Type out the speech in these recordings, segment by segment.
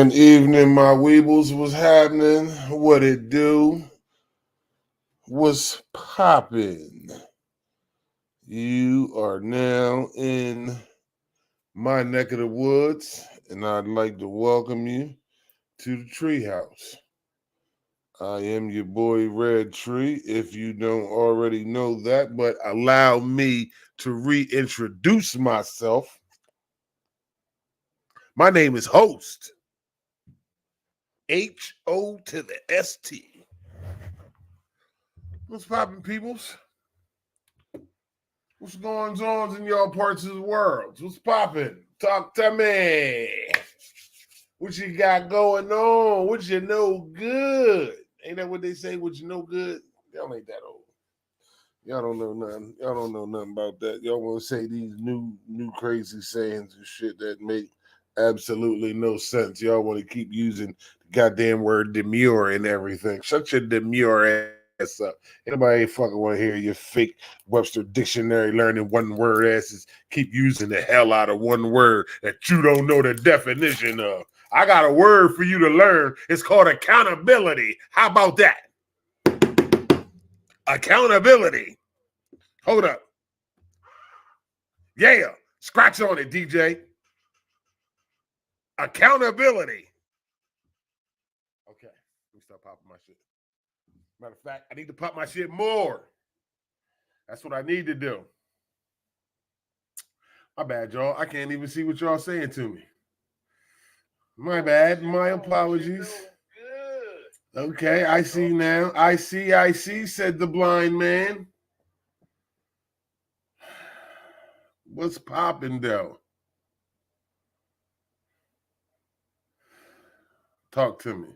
Grand evening, my weebles. What's happening? What it do? What's poppin'? You are now in my neck of the woods, and I'd like to welcome you to the treehouse. I am your boy Red Tree, if you don't already know that, but allow me to reintroduce myself. My name is Host, H-O to the S-T. What's poppin', peoples? What's going on in y'all parts of the world? What's poppin'? Talk to me. What you got going on? What you know good? Ain't that what they say? What you know good? Y'all ain't that old. Y'all don't know nothing. Y'all don't know nothing about that. Y'all want to say these new crazy sayings and shit that make absolutely no sense. Y'all want to keep using the goddamn word demure and everything. Shut your demure ass up. Anybody ain't fucking want to hear your fake Webster dictionary learning one word asses keep using the hell out of one word that you don't know the definition of. I got a word for you to learn. It's called accountability. How about that? Accountability. Hold up. Yeah. Scratch on it, DJ. Accountability. Okay. Let me start popping my shit. Matter of fact, I need to pop my shit more. That's what I need to do. My bad, y'all. I can't even see what y'all saying to me. My bad. My apologies. Okay, I see now. I see, said the blind man. What's popping, though? Talk to me.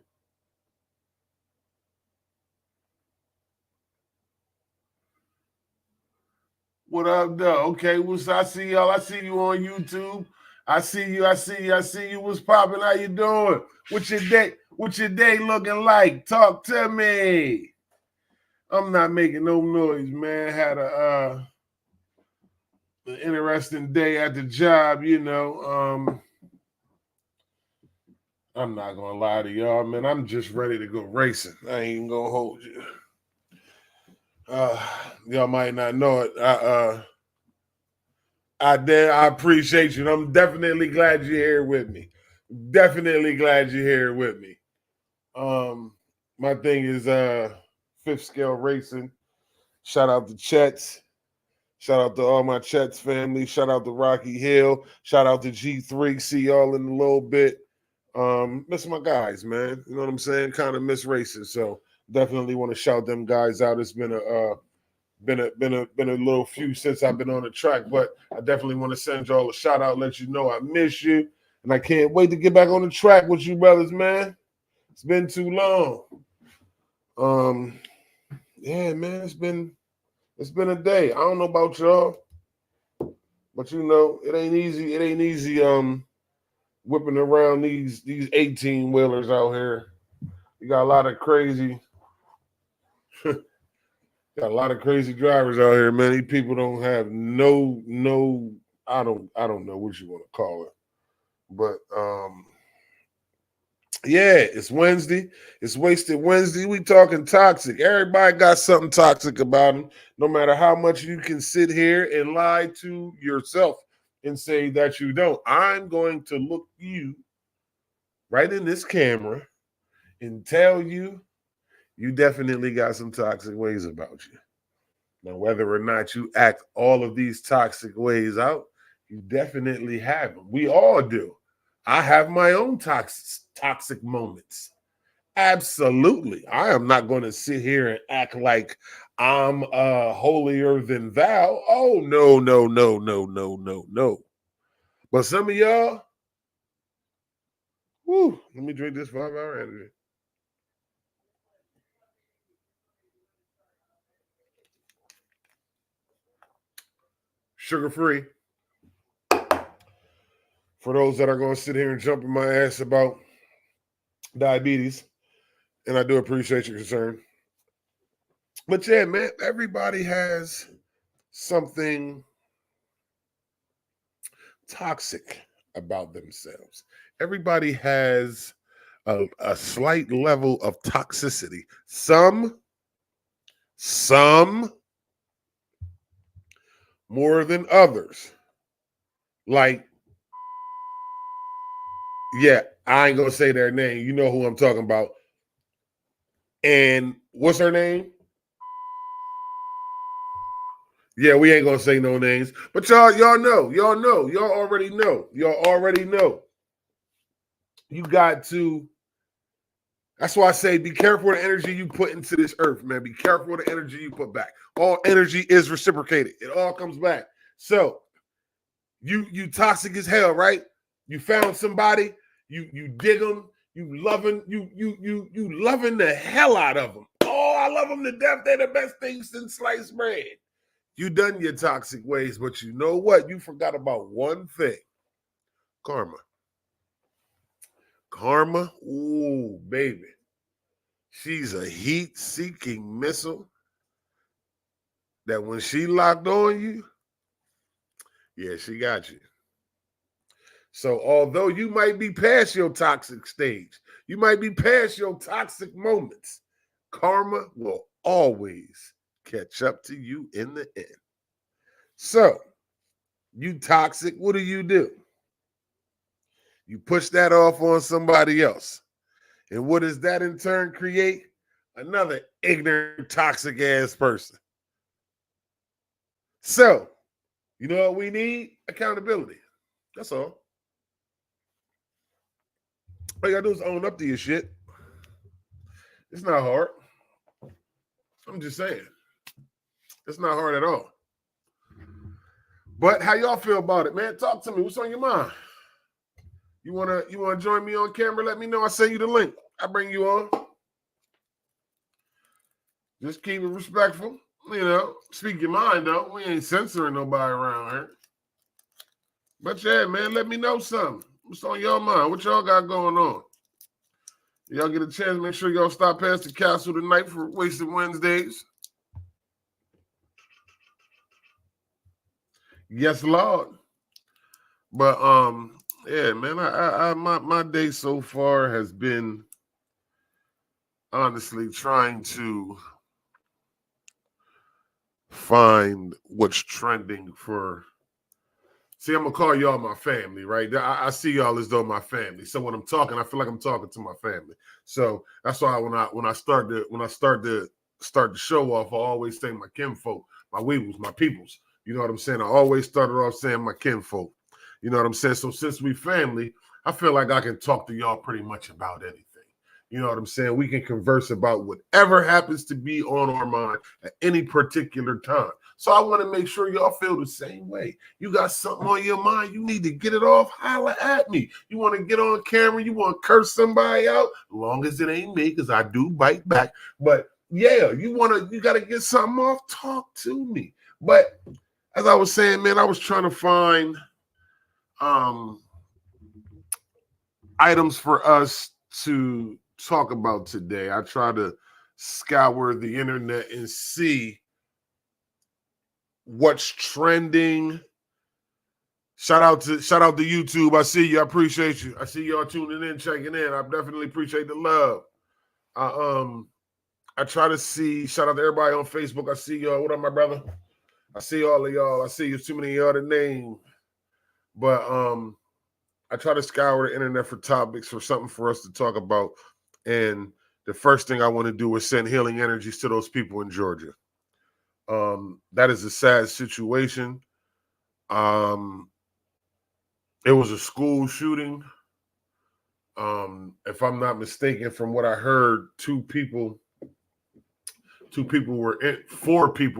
What up, though? Okay, I see y'all. I see you on YouTube. I see you. What's popping? How you doing? What's your day looking like? Talk to me. I'm not making no noise, man. Had an interesting day at the job, you know. I'm not gonna lie to y'all, man. I'm just ready to go racing. I ain't even gonna hold you. Y'all might not know it. I appreciate you. I'm definitely glad you're here with me. Definitely glad you're here with me. My thing is fifth scale racing. Shout out to Chets. Shout out to all my Chets family. Shout out to Rocky Hill. Shout out to G3. See y'all in a little bit. Miss my guys, man. You know what I'm saying? Kind of miss racing. So definitely want to shout them guys out. It's been a little few since I've been on the track, but I definitely want to send y'all a shout out, let you know I miss you, and I can't wait to get back on the track with you brothers, man. It's been too long. Yeah, man, it's been a day. I don't know about y'all, but you know, it ain't easy. It ain't easy. Whipping around these 18 wheelers out here. You got a lot of crazy. Got a lot of crazy drivers out here, man. These people don't have no. I don't know what you want to call it, but yeah, it's Wednesday. It's Wasted Wednesday. We talking toxic. Everybody got something toxic about them. No matter how much you can sit here and lie to yourself and say that you don't, I'm going to look you right in this camera and tell you you definitely got some toxic ways about you. Now, whether or not you act all of these toxic ways out, you definitely have them. We all do. I have my own toxic moments. Absolutely. I am not going to sit here and act like I'm holier than thou. Oh, no, no, no, no, no, no, no. But some of y'all, whew, let me drink this 5-hour energy. Sugar free. For those that are going to sit here and jump in my ass about diabetes, and I do appreciate your concern. But yeah, man, everybody has something toxic about themselves. Everybody has a slight level of toxicity. Some more than others. Like, yeah, I ain't gonna say their name. You know who I'm talking about. And what's her name? Yeah, we ain't gonna say no names, but y'all know, y'all already know. You got to. That's why I say be careful of the energy you put into this earth, man. Be careful of the energy you put back. All energy is reciprocated. It all comes back. So you toxic as hell, right? You found somebody, you dig them, you loving the hell out of them. Oh, I love them to death. They're the best thing since sliced bread. You done your toxic ways, but you know what? You forgot about one thing. Karma. Karma, ooh, baby. She's a heat-seeking missile that when she locked on you, yeah, she got you. So although you might be past your toxic stage, you might be past your toxic moments, karma will always catch up to you in the end. So, you toxic, what do? You push that off on somebody else. And what does that in turn create? Another ignorant, toxic ass person. So, you know what we need? Accountability. That's all. All you gotta do is own up to your shit. It's not hard. I'm just saying. It's not hard at all. But how y'all feel about it, man? Talk to me. What's on your mind? You wanna join me on camera? Let me know. I send you the link. I bring you on. Just keep it respectful. You know, speak your mind though. We ain't censoring nobody around here. But yeah, man, let me know something. What's on your mind? What y'all got going on? Y'all get a chance, make sure y'all stop past the castle tonight for Wasted Wednesdays. Yes, Lord. But yeah, man, I my day so far has been honestly trying to find what's trending for. See, I'm gonna call y'all my family, right? I see y'all as though my family. So when I'm talking, I feel like I'm talking to my family. So that's why when I start the show off, I always say my kinfolk, my weebles, my peoples. You know what I'm saying? I always started off saying my kinfolk. You know what I'm saying? So since we family, I feel like I can talk to y'all pretty much about anything. You know what I'm saying? We can converse about whatever happens to be on our mind at any particular time. So I want to make sure y'all feel the same way. You got something on your mind, you need to get it off, holler at me. You want to get on camera, you want to curse somebody out, as long as it ain't me, because I do bite back. But yeah, you got to get something off, talk to me. But as I was saying, man, I was trying to find items for us to talk about today. I try to scour the internet and see what's trending. Shout out to YouTube. I see you. I appreciate you. I see y'all tuning in, checking in. I definitely appreciate the love. I try to see. Shout out to everybody on Facebook. I see y'all. What up, my brother? I see all of y'all. I see you. Too many of y'all to name. But I try to scour the internet for topics, for something for us to talk about. And the first thing I want to do is send healing energies to those people in Georgia. That is a sad situation. It was a school shooting. If I'm not mistaken, from what I heard, four people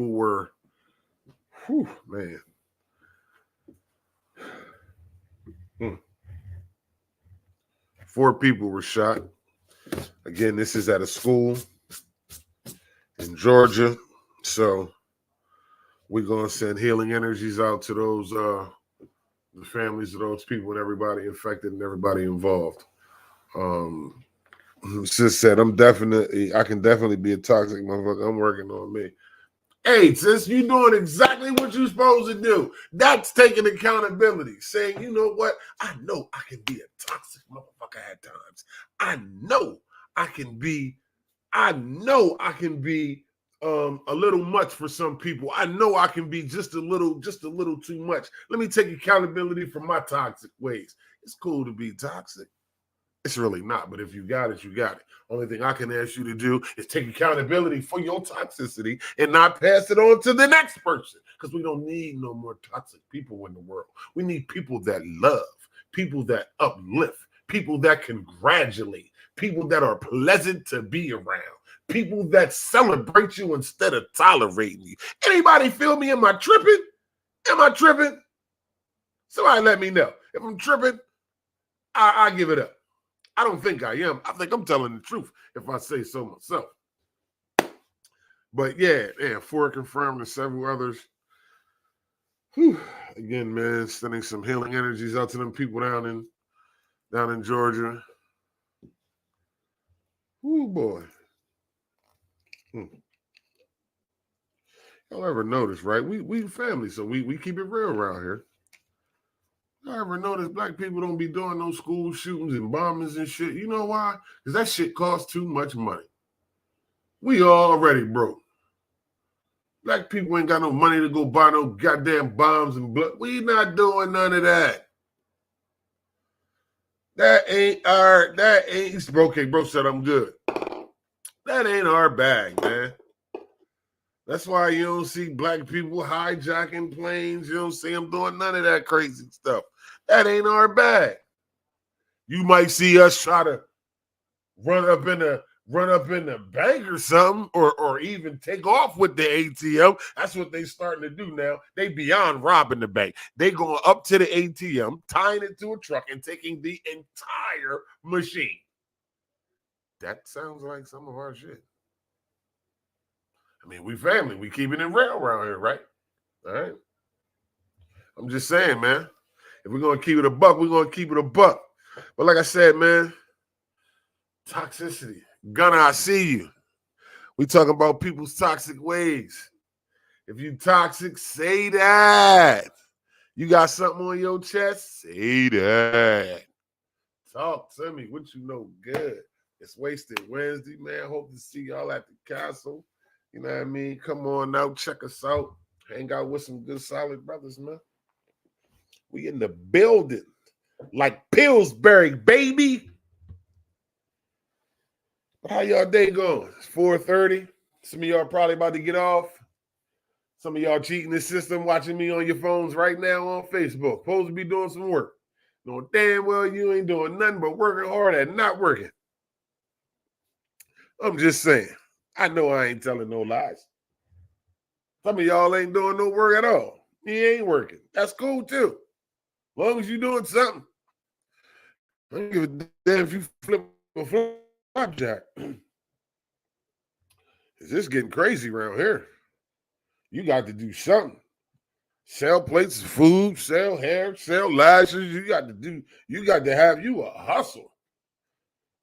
were, whew, man. 4 people were shot. Again, this is at a school in Georgia. So we're going to send healing energies out to those, the families of those people and everybody infected and everybody involved. Sis said, I can definitely be a toxic motherfucker. I'm working on me. Hey, sis, you doing exactly what you're supposed to do. That's taking accountability. Saying, you know what? I know I can be a toxic motherfucker. motherfucker at times. I know I can be, I know I can be a little much for some people. I know I can be just a little too much. Let me take accountability for my toxic ways. It's cool to be toxic. It's really not, but if you got it, you got it. Only thing I can ask you to do is take accountability for your toxicity and not pass it on to the next person, because we don't need no more toxic people in the world. We need people that love, people that uplift, people that congratulate, people that are pleasant to be around, people that celebrate you instead of tolerating you. Anybody feel me? Am I tripping? Am I tripping? Somebody let me know. If I'm tripping, I give it up. I don't think I am. I think I'm telling the truth if I say so myself. But yeah, Ford confirmed and several others. Whew. Again, man, sending some healing energies out to them people down in Georgia. Ooh, boy. Y'all ever notice, right? We family, so we keep it real around here. I ever notice black people don't be doing no school shootings and bombings and shit? You know why? Because that shit costs too much money. We already broke. Black people ain't got no money to go buy no goddamn bombs and blood. We not doing none of that. That ain't okay, bro said I'm good. That ain't our bag, man. That's why you don't see black people hijacking planes. You don't see them doing none of that crazy stuff. That ain't our bag. You might see us try to run up in the bank or something, or even take off with the ATM. That's what they starting to do now. They beyond robbing the bank. They going up to the ATM, tying it to a truck, and taking the entire machine. That sounds like some of our shit. I mean, we family. We keeping it real around here, right? All right. I'm just saying, man. If we're going to keep it a buck, we're going to keep it a buck. But like I said, man, toxicity. Gunna, I see you. We talking about people's toxic ways. If you toxic, say that. You got something on your chest? Say that. Talk to me. What you know good. It's Wasted Wednesday, man. Hope to see y'all at the castle. You know what I mean? Come on out, check us out. Hang out with some good, solid brothers, man. We in the building. Like Pillsbury, baby. How y'all day going? It's 4:30. Some of y'all probably about to get off. Some of y'all cheating the system, watching me on your phones right now on Facebook. Supposed to be doing some work. Knowing damn well you ain't doing nothing but working hard and not working. I'm just saying. I know I ain't telling no lies. Some of y'all ain't doing no work at all. He ain't working. That's cool too. As long as you're doing something. I don't give a damn if you flip a flapjack. It's just getting crazy around here. You got to do something. Sell plates of food, sell hair, sell lashes. You got to have you a hustle.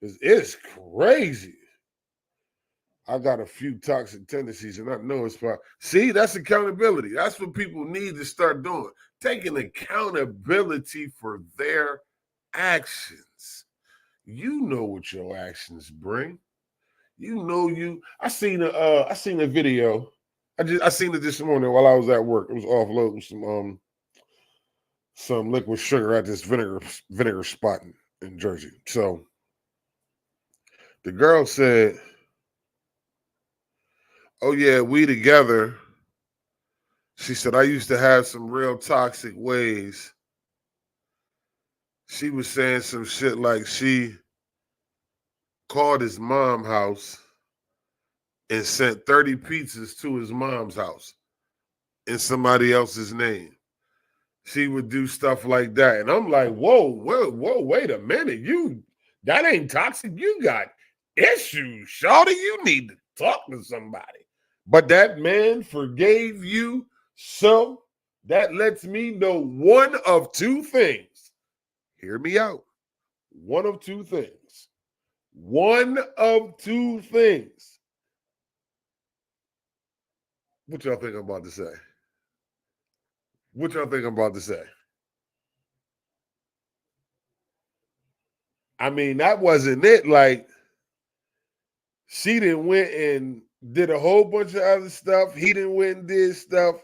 It's crazy. I got a few toxic tendencies, and I know it's fine. See, that's accountability. That's what people need to start doing. Taking accountability for their actions. You know what your actions bring. You know you. I seen a video. I seen it this morning while I was at work. It was offloading some liquid sugar at this vinegar spot in Jersey. So the girl said, "Oh yeah, we together." She said, "I used to have some real toxic ways." She was saying some shit like she called his mom's house and sent 30 pizzas to his mom's house in somebody else's name. She would do stuff like that. And I'm like, whoa, wait a minute. That ain't toxic. You got issues, shawty. You need to talk to somebody. But that man forgave you. So that lets me know one of two things. Hear me out. One of two things. One of two things. What y'all think I'm about to say? What y'all think I'm about to say? I mean, that wasn't it. Like, she didn't went and did a whole bunch of other stuff. He didn't went and did stuff.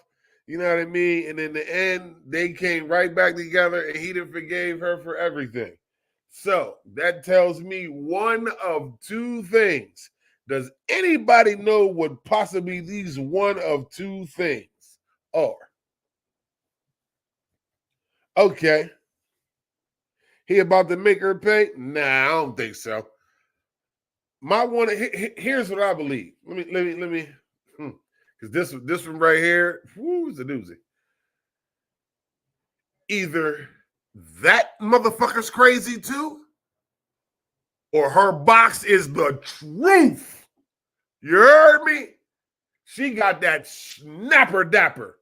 You know what I mean? And in the end, they came right back together and he didn't forgave her for everything. So that tells me one of two things. Does anybody know what possibly these one of two things are? Okay. He about to make her pay? Nah, I don't think so. My one, here's what I believe. Let me, because this one right here, whoo, is a doozy. Either that motherfucker's crazy too, or her box is the truth. You heard me? She got that snapper dapper.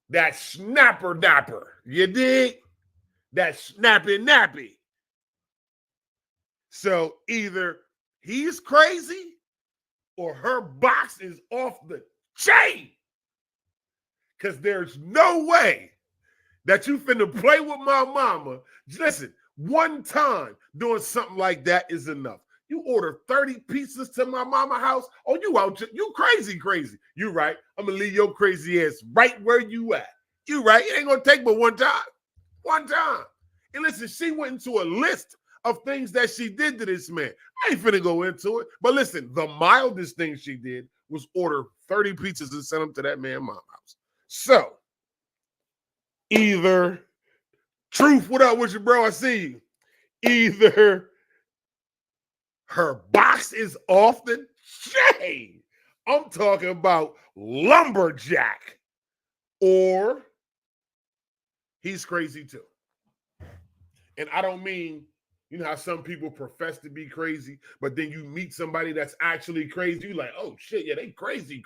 That snapper dapper. You dig? That snappy nappy. So either he's crazy or her box is off the chain. Because there's no way that you finna play with my mama. Listen, one time doing something like that is enough. You order 30 pizzas to my mama house. Oh, you out? You crazy. You right. I'm gonna leave your crazy ass right where you at. You right. It ain't gonna take but one time. One time. And listen, she went into a list of things that she did to this man. I ain't finna go into it. But listen, the mildest thing she did was order 30 pizzas and send them to that man's mama house. So, either Truth, what up with you, bro? I see you. Either her box is off the chain. I'm talking about lumberjack, or he's crazy too. And I don't mean, you know how some people profess to be crazy, but then you meet somebody that's actually crazy. You like, oh shit, yeah, they crazy.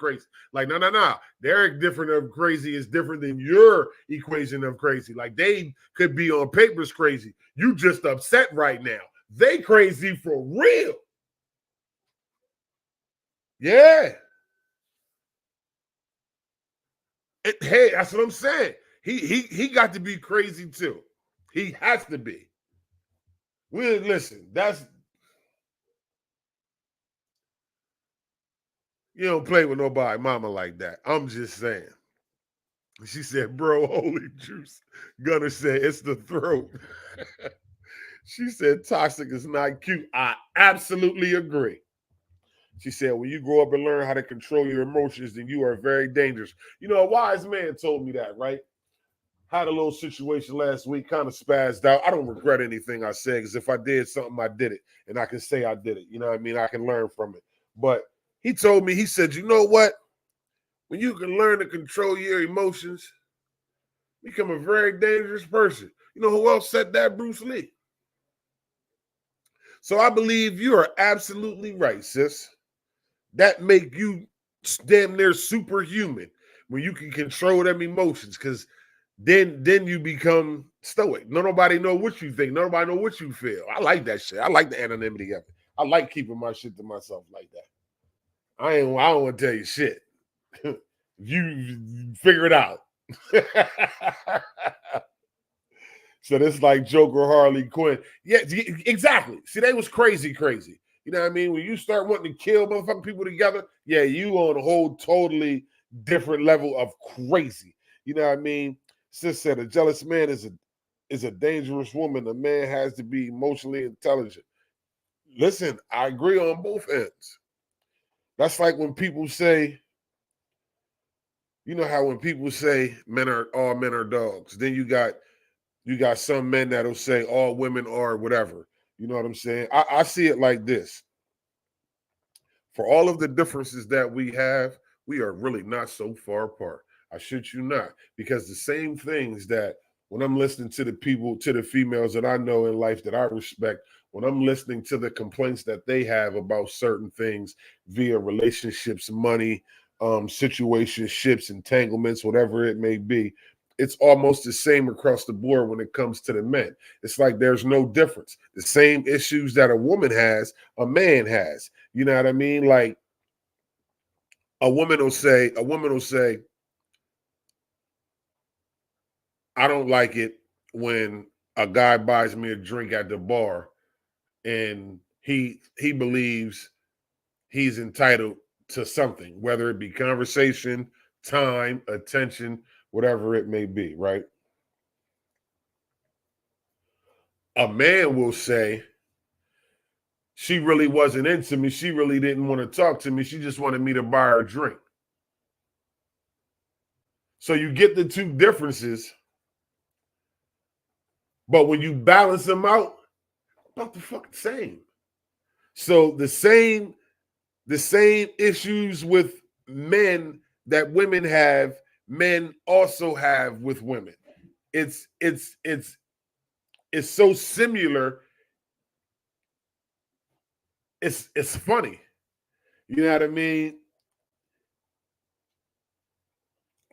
Like, no. Their different of crazy is different than your equation of crazy. Like, they could be on papers crazy. You just upset right now. They crazy for real. Yeah. Hey, that's what I'm saying. He got to be crazy too. He has to be. We listen, that's you don't play with nobody mama like that. I'm just saying. She said, bro, holy juice. Gunner said, it's the throat. She said, toxic is not cute. I absolutely agree. She said, when you grow up and learn how to control your emotions, then you are very dangerous. You know, a wise man told me that, right? Had a little situation last week, kind of spazzed out. I don't regret anything I said, because if I did something, I did it. And I can say I did it. You know what I mean? I can learn from it. But he told me, he said, you know what? When you can learn to control your emotions, become a very dangerous person. You know who else said that? Bruce Lee. So I believe you are absolutely right, sis. That make you damn near superhuman when you can control them emotions, because then you become stoic. Nobody know what you think. Nobody know what you feel. I like that shit. I like the anonymity of it. I like keeping my shit to myself like that. I don't want to tell you shit. You figure it out. So this like Joker, Harley Quinn. Yeah, exactly. See, they was crazy. You know what I mean? When you start wanting to kill motherfucking people together, yeah, you on a whole totally different level of crazy. You know what I mean? Sis said a jealous man is a dangerous woman. A man has to be emotionally intelligent. Listen, I agree on both ends. That's like when people say, you know how when people say all men are dogs, then you got some men that'll say all women are whatever. You know what I'm saying? I see it like this. For all of the differences that we have, we are really not so far apart. I shit you not. Because the same things that when I'm listening to the people, to the females that I know in life that I respect, when I'm listening to the complaints that they have about certain things via relationships, money, situationships, entanglements, whatever it may be, it's almost the same across the board when it comes to the men. It's like there's no difference. The same issues that a woman has, a man has. You know what I mean? Like a woman will say, I don't like it when a guy buys me a drink at the bar and he believes he's entitled to something, whether it be conversation, time, attention, whatever it may be, right? A man will say, she really wasn't into me. She really didn't want to talk to me. She just wanted me to buy her a drink. So you get the two differences, but when you balance them out, about the fucking same. So the same issues with men that women have, men also have with women. It's so similar. It's funny. You know what I mean?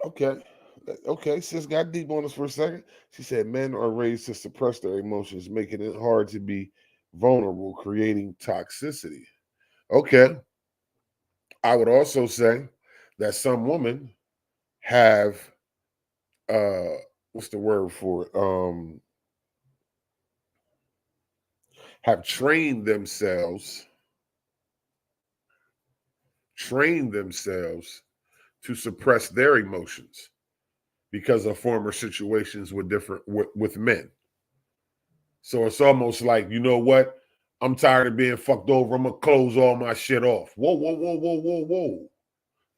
Okay, sis got deep on us for a second. She said men are raised to suppress their emotions, making it hard to be vulnerable, creating toxicity. Okay. I would also say that some women have what's the word for it? Have trained themselves to suppress their emotions because of former situations with with men. So it's almost like, you know what? I'm tired of being fucked over. I'm gonna close all my shit off. Whoa, whoa, whoa, whoa, whoa, whoa.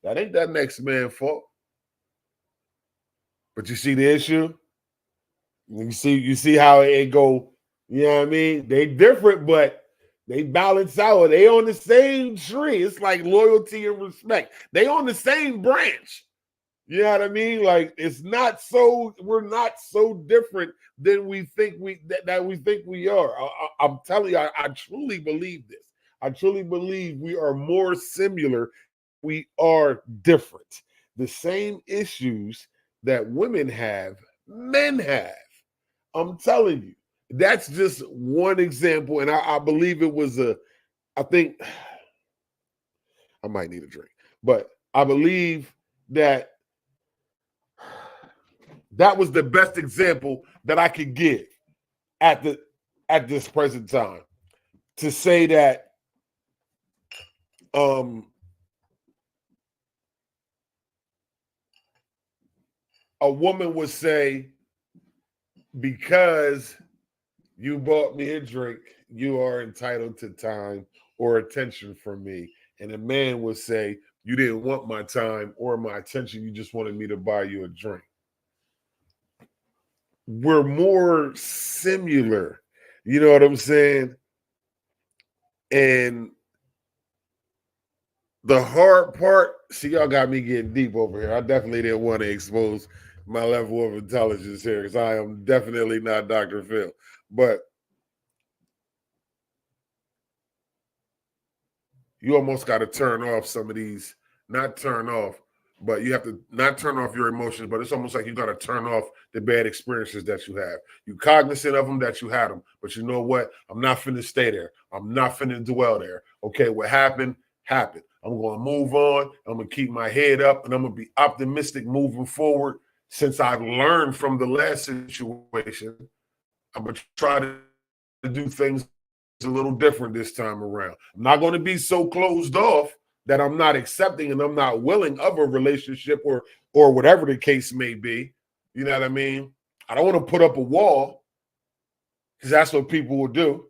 That ain't that next man's fault. But you see the issue? You see how it go, you know what I mean? They different, but they balance out. They on the same tree. It's like loyalty and respect. They on the same branch. You know what I mean? Like we're not so different than we think that we think we are. I'm telling you, I truly believe this. I truly believe we are more similar. We are different. The same issues that women have, men have. I'm telling you. That's just one example. And I believe it was I think I might need a drink, but I believe that that was the best example that I could give at this present time to say that a woman would say, because you bought me a drink, you are entitled to time or attention from me. And a man would say, you didn't want my time or my attention, you just wanted me to buy you a drink. We're more similar. You know what I'm saying? And the hard part, see, y'all got me getting deep over here. I definitely didn't want to expose my level of intelligence here because I am definitely not Dr. Phil. But you almost got to turn off some of these, not turn off, but you have to not turn off your emotions, but it's almost like you got to turn off the bad experiences that you have. You cognizant of them that you had them, but you know what? I'm not finna stay there. I'm not finna dwell there. Okay, what happened, happened. I'm going to move on. I'm going to keep my head up, and I'm going to be optimistic moving forward. Since I've learned from the last situation, I'm going to try to do things a little different this time around. I'm not going to be so closed off that I'm not accepting and I'm not willing of a relationship or whatever the case may be. You know what I mean? I don't want to put up a wall because that's what people will do.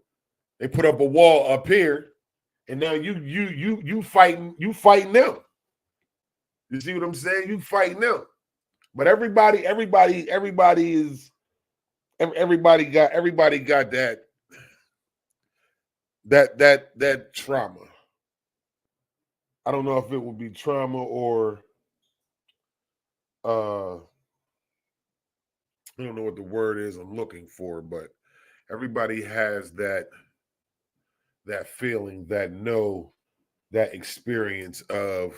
They put up a wall up here, and now you fighting them. You see what I'm saying? You fighting them. But everybody got that trauma. I don't know if it would be trauma or I don't know what the word is I'm looking for, but everybody has that feeling, that experience of,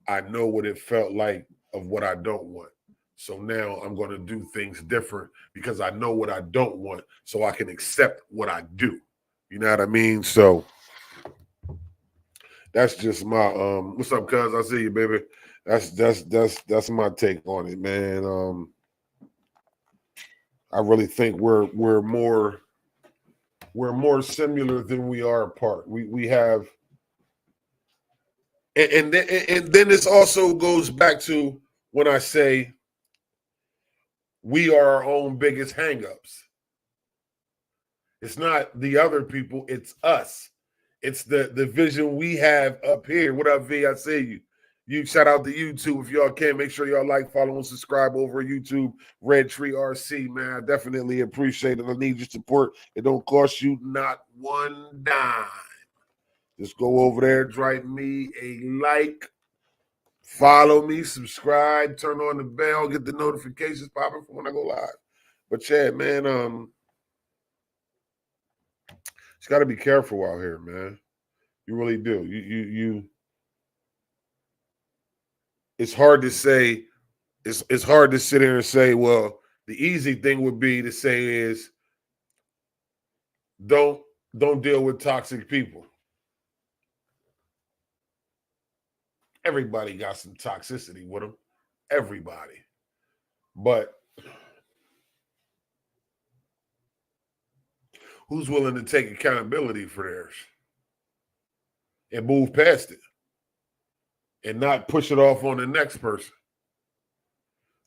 I know what it felt like of what I don't want. So now I'm going to do things different because I know what I don't want, so I can accept what I do. You know what I mean? So that's just my what's up, cuz? I see you, baby. That's my take on it, man. I really think we're more similar than we are apart. We have, and then this also goes back to when I say we are our own biggest hangups. It's not the other people, it's us. It's the vision we have up here. What up, V? I see you. You shout out to YouTube if y'all can. Make sure y'all like, follow, and subscribe over YouTube. Red Tree RC, man. I definitely appreciate it. I need your support. It don't cost you not one dime. Just go over there, drop me a like, follow me, subscribe, turn on the bell, get the notifications popping for when I go live. But yeah, man, just got to be careful out here, man. You really do. You. It's hard to say. It's hard to sit here and say, well, the easy thing would be to say is don't deal with toxic people. Everybody got some toxicity with them. Everybody. But who's willing to take accountability for theirs and move past it and not push it off on the next person?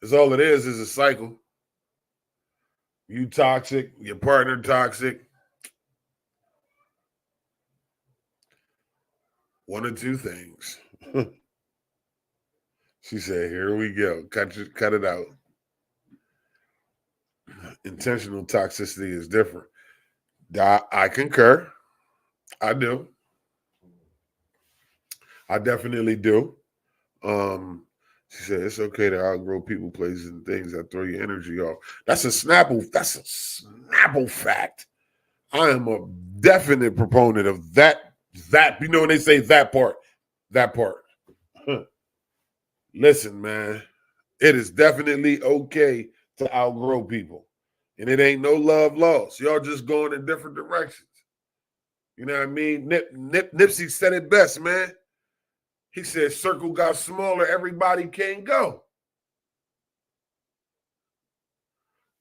Because all it is a cycle. You toxic, your partner toxic. One or two things. She said, here we go. Cut it out. Intentional toxicity is different. I concur. I do. I definitely do. She said it's okay to outgrow people, places, and things that throw your energy off. That's a Snapple fact. I am a definite proponent of that. You know when they say that part. Huh. Listen, man, it is definitely okay to outgrow people. And it ain't no love lost. Y'all just going in different directions. You know what I mean? Nipsey said it best, man. He said, circle got smaller, everybody can't go.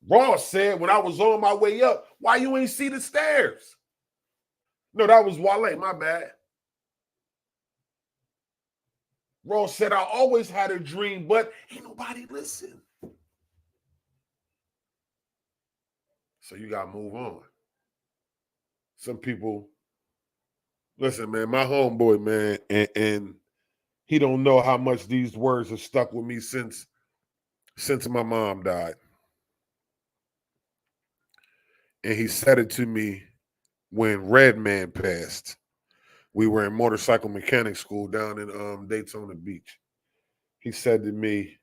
Ross said, when I was on my way up, why you ain't see the stairs? No, that was Wale, my bad. Ross said, I always had a dream, but ain't nobody listen. So you got to move on. Some people, listen, man, my homeboy, man, and he don't know how much these words have stuck with me since my mom died. And he said it to me when Redman passed. We were in motorcycle mechanic school down in Daytona Beach. He said to me,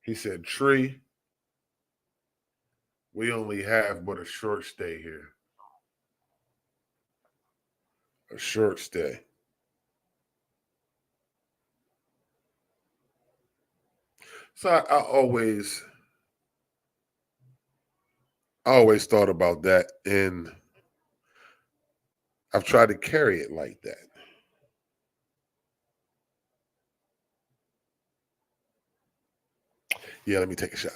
he said, Tree, we only have but a short stay here. A short stay. So I always thought about that, and I've tried to carry it like that. Yeah, let me take a shot.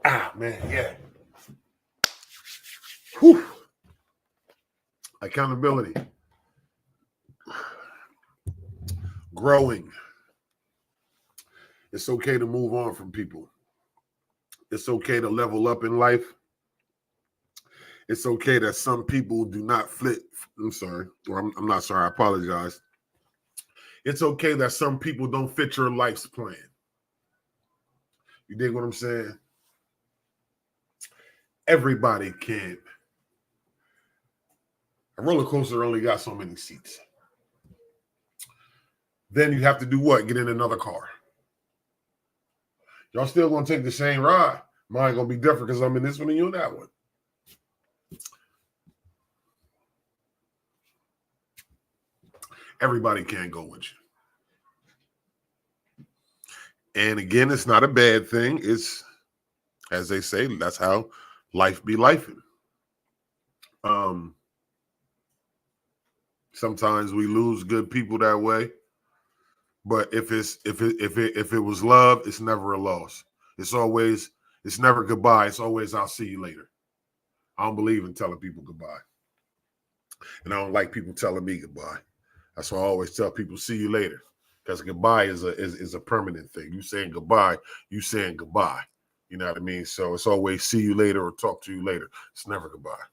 Ah, man, yeah. Whew. Accountability. Growing. It's okay to move on from people. It's okay to level up in life. It's okay that some people do not fit. I'm sorry. Or I'm not sorry. I apologize. It's okay that some people don't fit your life's plan. You dig what I'm saying? Everybody can't. A roller coaster only got so many seats. Then you have to do what? Get in another car. Y'all still gonna take the same ride. Mine gonna be different because I'm in this one and you in that one. Everybody can't go with you. And again, it's not a bad thing. It's, as they say, that's how life be lifing. Sometimes we lose good people that way. But if it was love, it's never a loss. It's never goodbye. It's always I'll see you later. I don't believe in telling people goodbye. And I don't like people telling me goodbye. That's why I always tell people see you later. Because goodbye is a permanent thing. You saying goodbye, you saying goodbye. You know what I mean? So it's always see you later or talk to you later. It's never goodbye.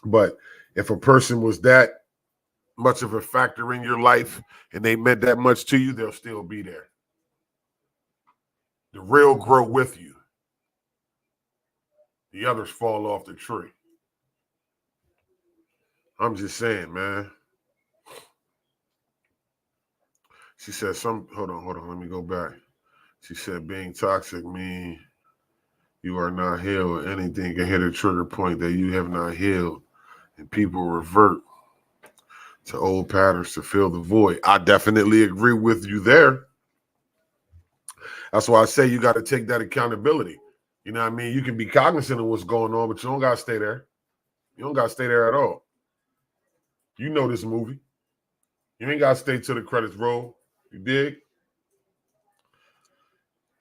But if a person was that much of a factor in your life and they meant that much to you, they'll still be there. The real grow with you. The others fall off the tree. I'm just saying, man. She said hold on, let me go back. She said being toxic means you are not healed. Anything can hit a trigger point that you have not healed. And people revert to old patterns to fill the void. I definitely agree with you there. That's why I say you got to take that accountability. You know what I mean? You can be cognizant of what's going on, but you don't got to stay there. You don't got to stay there at all. You know this movie. You ain't got to stay till the credits roll. You dig?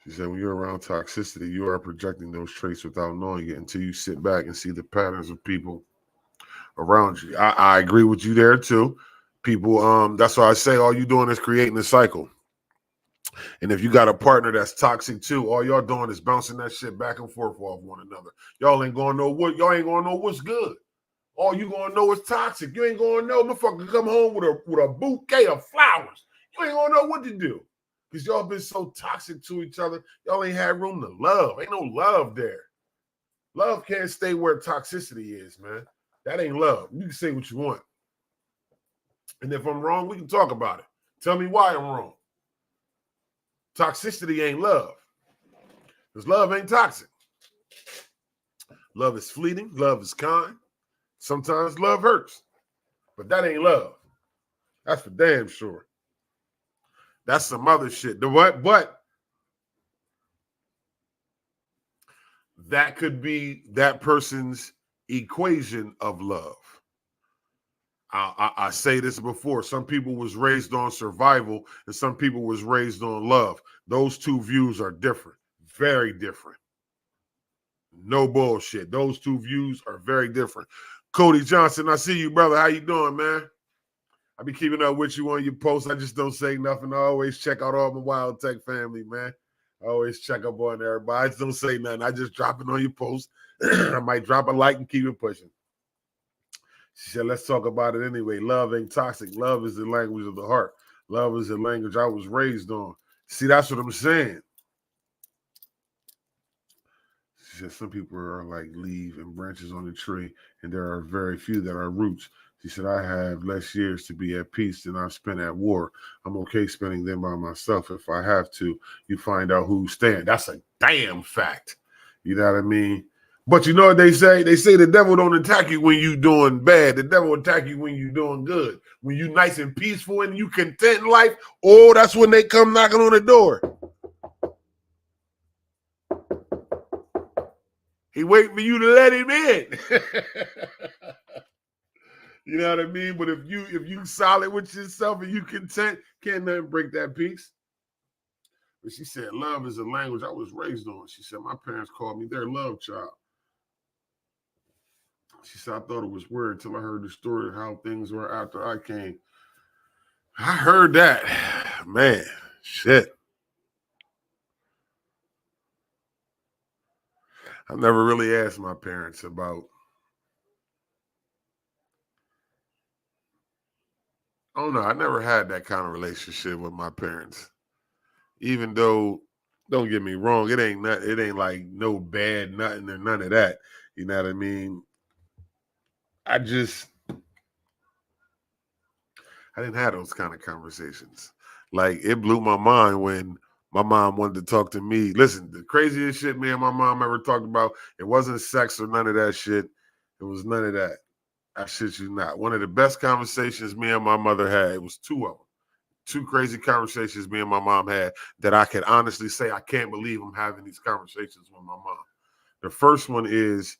She said, when you're around toxicity, you are projecting those traits without knowing it until you sit back and see the patterns of people around you. I agree with you there too. People, that's why I say all you doing is creating a cycle. And if you got a partner that's toxic too, all y'all doing is bouncing that shit back and forth off one another. Y'all ain't gonna know what's good. All you gonna know is toxic. You ain't gonna know. Motherfucker come home with a bouquet of flowers. You ain't gonna know what to do. Because y'all been so toxic to each other. Y'all ain't had room to love. Ain't no love there. Love can't stay where toxicity is, man. That ain't love. You can say what you want. And if I'm wrong, we can talk about it. Tell me why I'm wrong. Toxicity ain't love. Because love ain't toxic. Love is fleeting. Love is kind. Sometimes love hurts. But that ain't love. That's for damn sure. That's some other shit. But that could be that person's equation of love. I say this before. Some people was raised on survival and some people was raised on love. Those two views are different. Very different. No bullshit. Those two views are very different. Cody Johnson, I see you, brother. How you doing, man? I be keeping up with you on your posts. I just don't say nothing. I always check out all my Wild Tech family, man. I always check up on everybody. I just don't say nothing. I just drop it on your post. I might drop a like and keep it pushing. She said, let's talk about it anyway. Love ain't toxic. Love is the language of the heart. Love is the language I was raised on. See, that's what I'm saying. She said, some people are like leaves and branches on the tree, and there are very few that are roots. She said, I have less years to be at peace than I've spent at war. I'm okay spending them by myself if I have to. You find out who's staying. That's a damn fact. You know what I mean? But you know what they say? They say the devil don't attack you when you doing bad. The devil attack you when you doing good. When you nice and peaceful and you content in life, oh, that's when they come knocking on the door. He waiting for you to let him in. You know what I mean? But if you solid with yourself and you content, can't nothing break that peace. But she said, love is a language I was raised on. She said, my parents called me their love child. She said, I thought it was weird until I heard the story of how things were after I came. I heard that. Man, shit. I never really asked my parents about, I don't know. I never had that kind of relationship with my parents. Even though, don't get me wrong, it ain't like no bad nothing or none of that. You know what I mean? I didn't have those kind of conversations. Like, it blew my mind when my mom wanted to talk to me. Listen, the craziest shit me and my mom ever talked about, it wasn't sex or none of that shit. It was none of that. I shit you not. One of the best conversations me and my mother had, it was two of them. Two crazy conversations me and my mom had that I could honestly say I can't believe I'm having these conversations with my mom. The first one is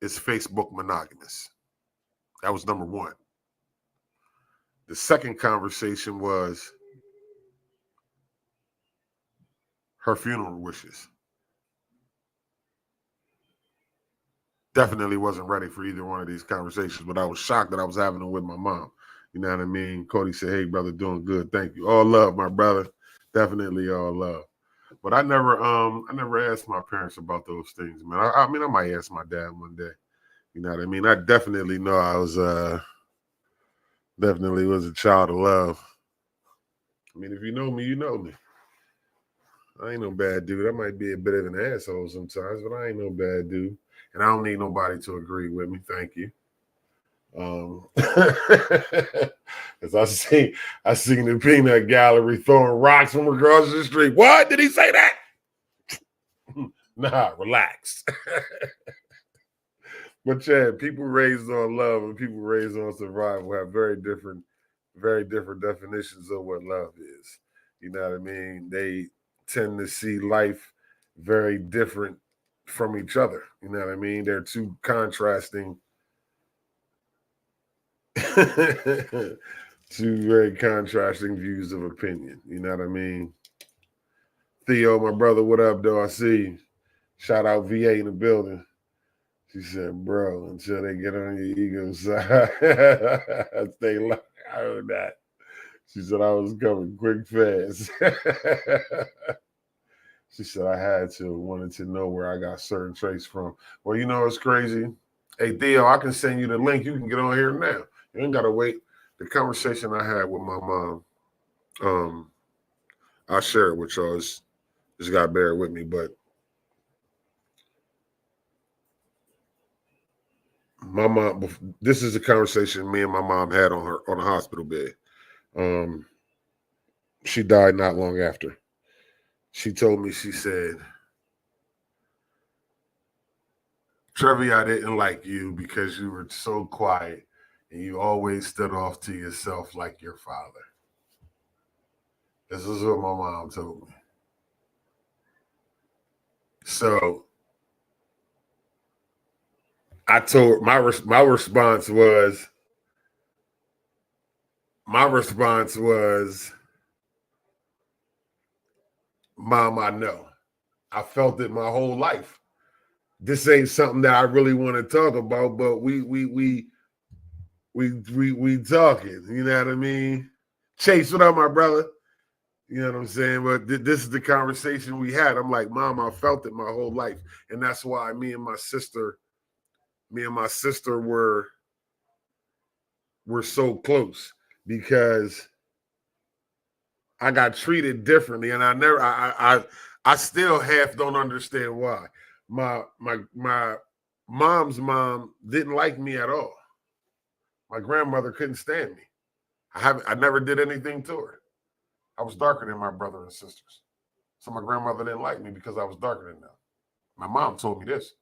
Facebook monogamous? That was number one. The second conversation was her funeral wishes. Definitely wasn't ready for either one of these conversations, but I was shocked that I was having them with my mom. You know what I mean? Cody said, "Hey, brother, doing good. Thank you. All love, my brother. Definitely all love." But I never asked my parents about those things, man. I mean, I might ask my dad one day. You know what I mean? I definitely know I was definitely was a child of love. I mean, if you know me, you know me. I ain't no bad dude. I might be a bit of an asshole sometimes, but I ain't no bad dude. And I don't need nobody to agree with me. Thank you. As I seen the peanut gallery throwing rocks from across the street. What did he say that? Nah, relax. But yeah, people raised on love and people raised on survival have very different definitions of what love is. You know what I mean? They tend to see life very different from each other. You know what I mean? They're two contrasting two very contrasting views of opinion. You know what I mean? Theo, my brother, what up, though? I see you. Shout out VA in the building. She said, bro, until they get on your ego side, stay like I heard that. She said, I was coming quick, fast. She said, I wanted to know where I got certain traits from. Well, you know, it's crazy. Hey, Theo, I can send you the link. You can get on here now. You ain't got to wait. The conversation I had with my mom, I'll share it with y'all. Just got to bear with me, but my mom, this is a conversation me and my mom had on the hospital bed. She died not long after. She told me, she said, Trevi, I didn't like you because you were so quiet and you always stood off to yourself like your father. This is what my mom told me. So I told my response was, Mom, I know. I felt it my whole life. This ain't something that I really want to talk about, but we talking. You know what I mean? Chase, what up, my brother? You know what I'm saying? But this is the conversation we had. I'm like, Mom, I felt it my whole life, and that's why me and my sister were so close, because I got treated differently, and I still half don't understand why. My mom's mom didn't like me at all. My grandmother couldn't stand me. I never did anything to her. I was darker than my brother and sisters. So my grandmother didn't like me because I was darker than them. My mom told me this.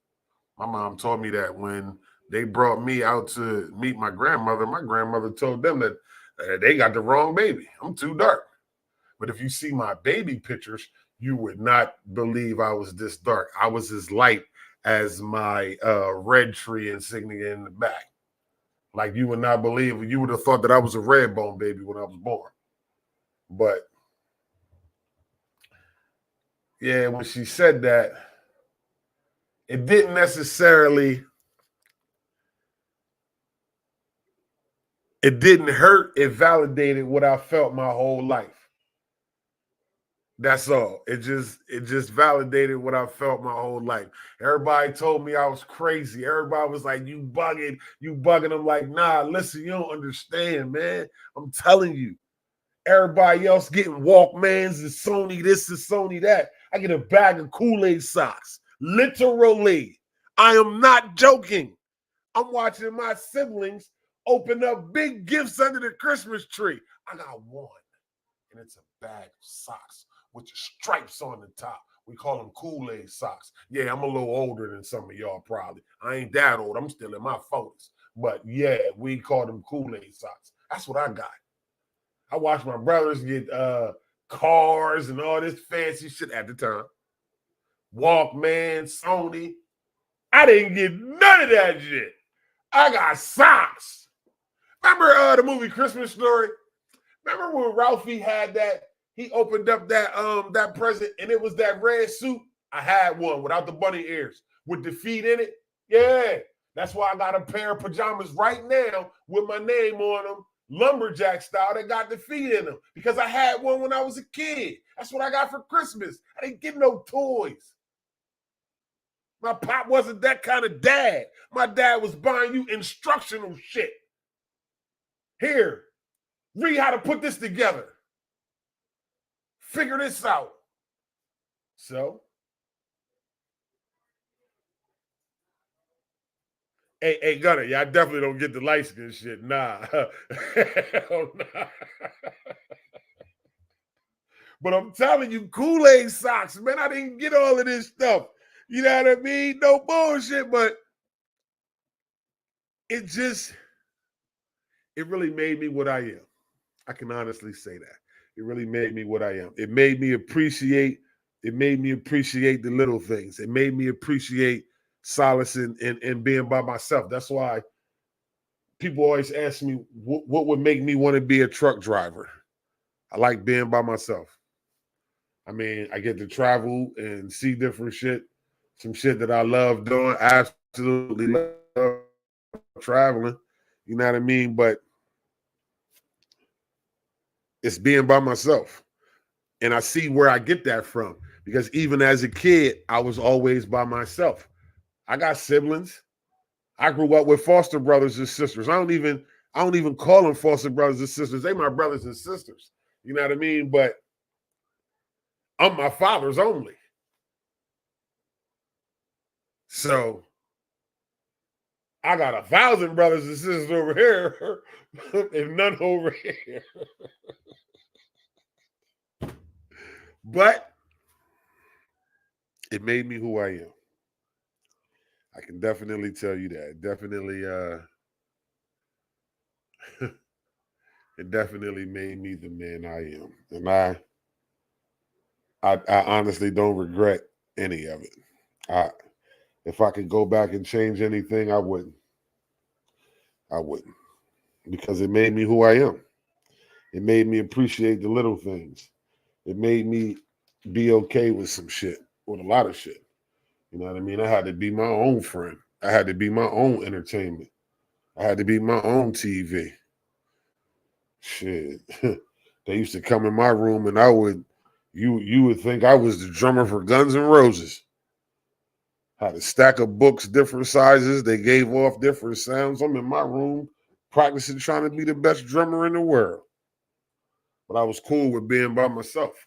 My mom told me that when they brought me out to meet my grandmother told them that they got the wrong baby. I'm too dark. But if you see my baby pictures, you would not believe I was this dark. I was as light as my red tree insignia in the back. Like, you would not believe, you would have thought that I was a red bone baby when I was born. But yeah, when she said that, it didn't necessarily, it didn't hurt. It validated what I felt my whole life. That's all. It just validated what I felt my whole life. Everybody told me I was crazy. Everybody was like, you bugging. I'm like, nah, listen, you don't understand, man. I'm telling you. Everybody else getting Walkmans and Sony this and Sony that. I get a bag of Kool-Aid socks. Literally. I am not joking. I'm watching my siblings open up big gifts under the Christmas tree. I got one, and it's a bag of socks with the stripes on the top. We call them Kool-Aid socks. Yeah, I'm a little older than some of y'all probably. I ain't that old. I'm still in my 40s. But yeah, we call them Kool-Aid socks. That's what I got. I watched my brothers get cars and all this fancy shit at the time. Walkman, Sony. I didn't get none of that shit. I got socks. Remember the movie Christmas Story? Remember when Ralphie had that? He opened up that present and it was that red suit. I had one without the bunny ears with the feet in it. Yeah, that's why I got a pair of pajamas right now with my name on them, lumberjack style, that got the feet in them because I had one when I was a kid. That's what I got for Christmas. I didn't get no toys. My pop wasn't that kind of dad. My dad was buying you instructional shit. Here, read how to put this together. Figure this out. So, hey, Gunner, yeah, I definitely don't get the light skin shit. Nah. Hell nah. But I'm telling you, Kool-Aid socks, man, I didn't get all of this stuff. You know what I mean? No bullshit, but it really made me what I am. I can honestly say that. It really made me what I am. It made me appreciate the little things. It made me appreciate solace in being by myself. That's why people always ask me what would make me want to be a truck driver. I like being by myself. I mean, I get to travel and see different shit, some shit that I love doing. Absolutely love traveling. You know what I mean? But it's being by myself. And I see where I get that from because even as a kid, I was always by myself. I got siblings. I grew up with foster brothers and sisters. I don't even call them foster brothers and sisters. They my brothers and sisters. You know what I mean? But I'm my father's only. So I got 1,000 brothers and sisters over here and none over here. But it made me who I am. I can definitely tell you that. It definitely made me the man I am. And I honestly don't regret any of it. If I could go back and change anything, I wouldn't. I wouldn't. Because it made me who I am. It made me appreciate the little things. It made me be okay with some shit, with a lot of shit. You know what I mean? I had to be my own friend. I had to be my own entertainment. I had to be my own TV. Shit. They used to come in my room and you would think I was the drummer for Guns N' Roses. Had a stack of books, different sizes. They gave off different sounds. I'm in my room practicing trying to be the best drummer in the world. But I was cool with being by myself.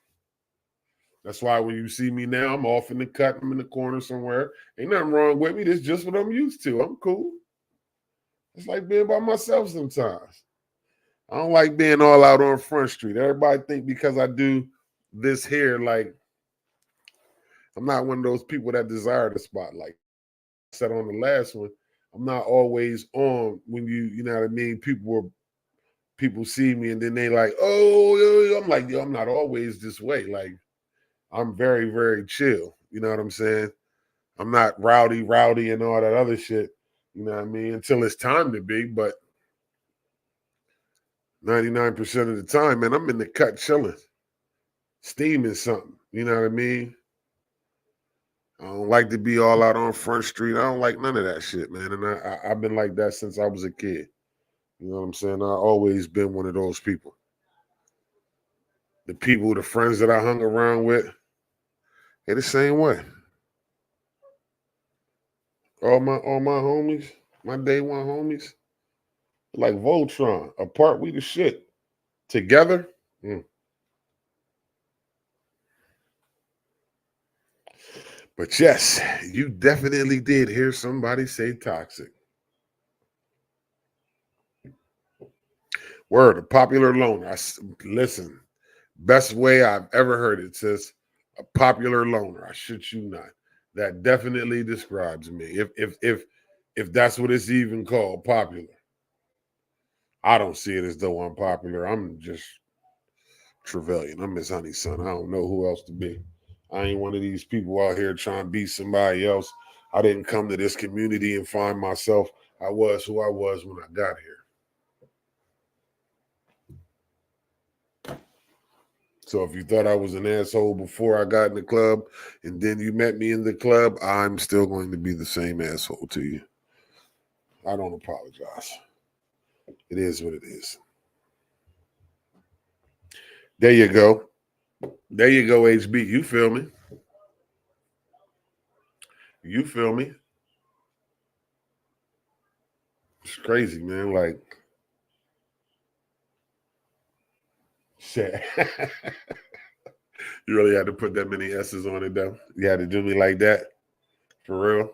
That's why when you see me now, I'm off in the cut. I'm in the corner somewhere. Ain't nothing wrong with me. This is just what I'm used to. I'm cool. It's like being by myself sometimes. I don't like being all out on Front Street. Everybody think because I do this here, like I'm not one of those people that desire the spotlight. I said on the last one, I'm not always on when you know what I mean. People see me and then they like, oh, I'm like, yo, I'm not always this way. Like I'm very, very chill. You know what I'm saying? I'm not rowdy and all that other shit. You know what I mean? Until it's time to be, but 99% of the time, man, I'm in the cut chilling, steaming something. You know what I mean? I don't like to be all out on Front Street. I don't like none of that shit, man. And I've been like that since I was a kid. You know what I'm saying? I've always been one of those people. The friends that I hung around with, they're the same way. All my homies, my day one homies, like Voltron. Apart, we the shit. Together, But yes, you definitely did hear somebody say toxic. Word, a popular loner. Listen, best way I've ever heard it says a popular loner. I shit you not. That definitely describes me. If that's what it's even called, popular. I don't see it as though I'm popular. I'm just Trevelyan. I'm Miss Honey's son. I don't know who else to be. I ain't one of these people out here trying to be somebody else. I didn't come to this community and find myself. I was who I was when I got here. So if you thought I was an asshole before I got in the club and then you met me in the club, I'm still going to be the same asshole to you. I don't apologize. It is what it is. There you go. There you go, HB. You feel me? You feel me? It's crazy, man. Like, shit. You really had to put that many S's on it, though. You had to do me like that? For real?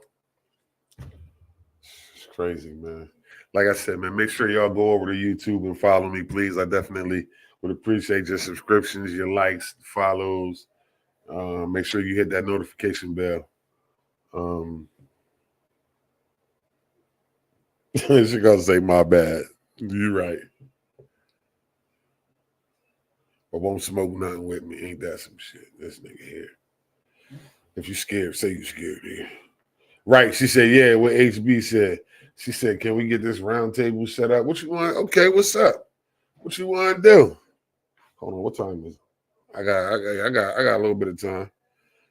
It's crazy, man. Like I said, man, make sure y'all go over to YouTube and follow me, please. I definitely would appreciate your subscriptions, your likes, follows. Make sure you hit that notification bell. She gonna say my bad. You right. But won't smoke nothing with me. Ain't that some shit? This nigga here. If you scared, say you scared here. Right. She said, yeah, what HB said. She said, can we get this round table set up? What you want? Okay, what's up? What you want to do? Hold on, what time is it? I got a little bit of time.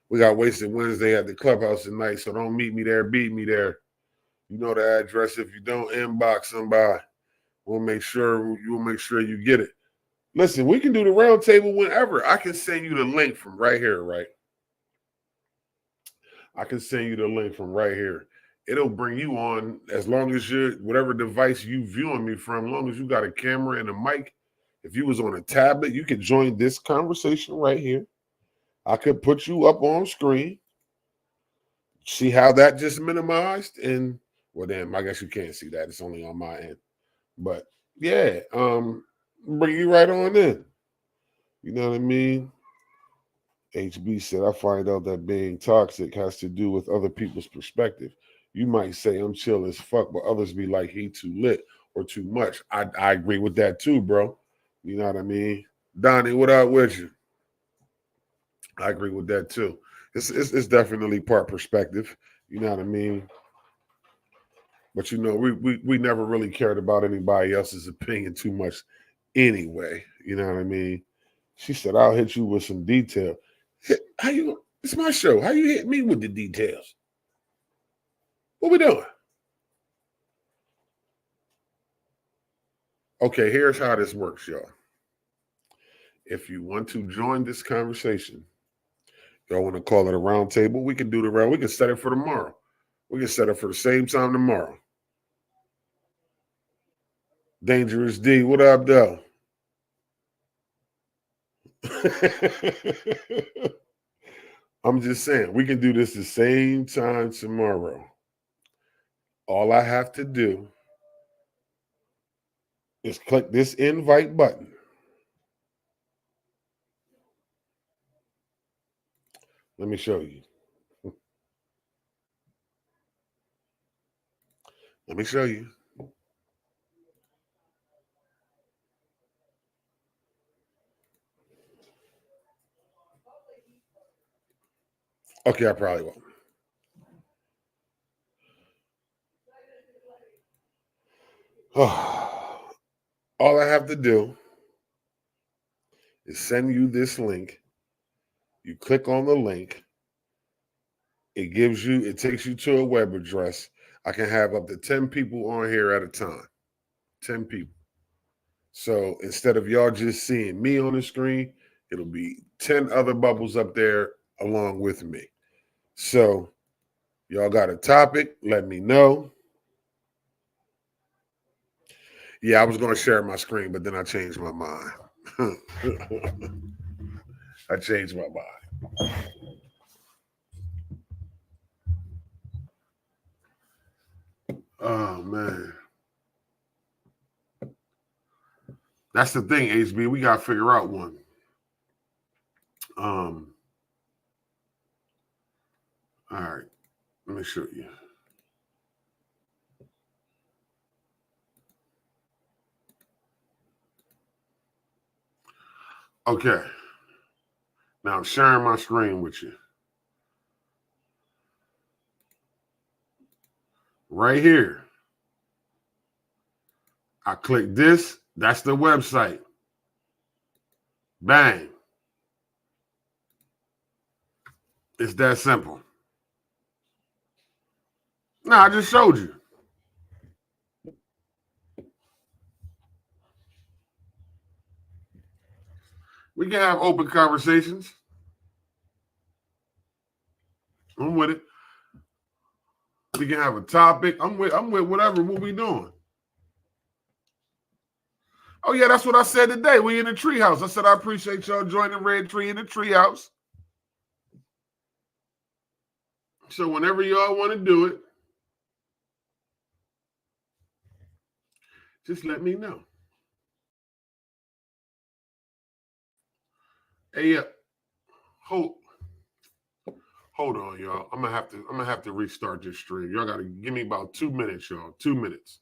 We got Wasted Wednesday at the clubhouse tonight, so don't meet me there, beat me there. You know the address. If you don't, inbox somebody. We'll make sure you get it. Listen, we can do the round table whenever. I can send you the link from right here, right? I can send you the link from right here. It'll bring you on as long as you're whatever device you viewing me from, as long as you got a camera and a mic. If you was on a tablet, you could join this conversation right here. I could put you up on screen. See how that just minimized? And well, damn, I guess you can't see that. It's only on my end. But yeah, bring you right on in. You know what I mean? HB said, I find out that being toxic has to do with other people's perspective. You might say I'm chill as fuck, but others be like he too lit or too much. I agree with that too, bro. You know what I mean? Donnie, what up with you? I agree with that too. It's definitely part perspective. You know what I mean? But you know, we never really cared about anybody else's opinion too much anyway. You know what I mean? She said, I'll hit you with some detail. How you? It's my show. How you hit me with the details? What we doing? Okay, here's how this works, y'all. If you want to join this conversation, y'all want to call it a round table, we can do the round. We can set it for tomorrow. We can set it for the same time tomorrow. Dangerous D, what up, though? I'm just saying, we can do this the same time tomorrow. All I have to do is click this invite button. Let me show you. Let me show you. Okay, I probably won't. All I have to do is send you this link. You click on the link. It takes you to a web address. I can have up to 10 people on here at a time. 10 people. So instead of y'all just seeing me on the screen, it'll be 10 other bubbles up there along with me. So y'all got a topic, let me know. Yeah, I was going to share my screen, but then I changed my mind. I changed my mind. Oh, man. That's the thing, HB. We got to figure out one. All right. Let me show you. Okay. Now I'm sharing my screen with you. Right here. I click this. That's the website. Bang. It's that simple. No, I just showed you. We can have open conversations. I'm with it. We can have a topic. I'm with whatever. What we doing? Oh yeah, that's what I said today. We in the treehouse. I said I appreciate y'all joining Red Tree in the treehouse. So whenever y'all want to do it, just let me know. Hey, hold on, y'all. I'm gonna have to restart this stream. Y'all gotta give me about 2 minutes, y'all. 2 minutes.